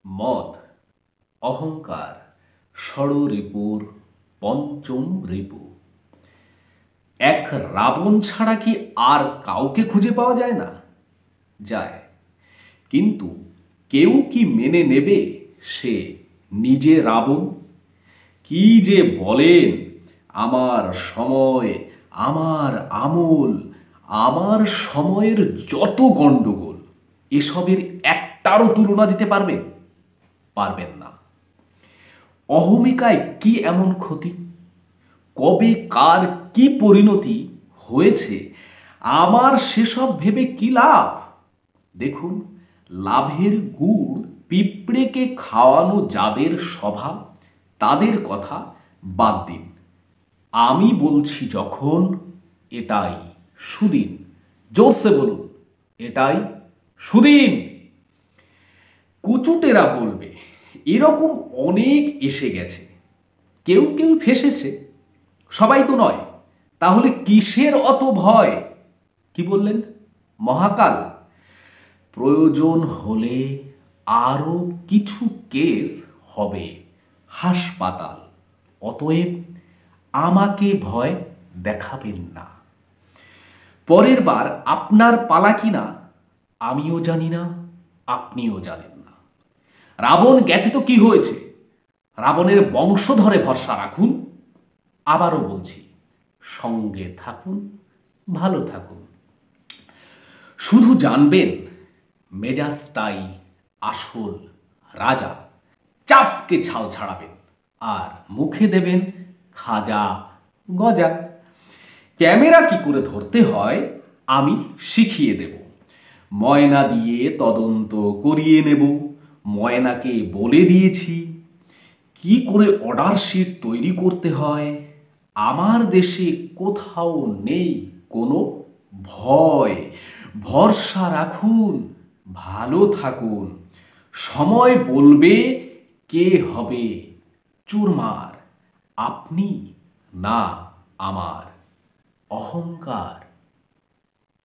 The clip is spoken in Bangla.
মদ, অহংকার ষড়রিপুর পঞ্চম রিপু। এক রাবণ ছাড়া কি আর কাউকে খুঁজে পাওয়া যায় না? যায়, কিন্তু কেউ কি মেনে নেবে সে নিজে রাবণ? কি যে বলেন! আমার সময়, আমার আমল, আমার সময়ের যত গণ্ডগোল, এসবের একটারও তুলনা দিতে পারবেন? পারবেন না। অহমিকায় কি এমন ক্ষতি? কবে কার কি পরিণতি হয়েছে আমার সেসব ভেবে কি লাভ? দেখুন, লাভের গুড় পিঁপড়েকে খাওয়ানো যাদের স্বভাব, তাদের কথা বাদ দিন। আমি বলছি যখন, এটাই সুদিন। জোরসে বলুন, এটাই সুদিন। কুচুটেরা বলবে এরকম অনেক এসে গেছে, কেউ কেউ ফেসেছে, সবাই তো নয়। তাহলে কিসের অত ভয়? কি বললেন? মহাকাল? প্রয়োজন হলে আরো কিছু কেস হবে হাসপাতাল। অতএব আমাকে ভয় দেখাবেন না। পরের বার আপনার পালা কিনা আমিও জানি না, আপনিও জানেন না। রাবণ গেছে তো কি হয়েছে? রাবণের বংশধরে ভরসা রাখুন। আবারও বলছি, সঙ্গে থাকুন, ভালো থাকুন। শুধু জানবেন, মেজাজটাই আসল রাজা। চাপকে ছাল ছাড়াবেন আর মুখে দেবেন খাজা গজা। ক্যামেরা কি করে ধরতে হয় আমি শিখিয়ে দেব। ময়না দিয়ে তদন্ত করিয়ে নেব। ময়নাকে বলে দিয়েছি কি করে অর্ডার শিট তৈরি করতে হয়। আমার দেশে কোথাও নেই কোনো ভয়। ভরসা রাখুন, ভালো থাকুন। সময় বলবে কে হবে চুরমার, আপনি না আমার। অহংকার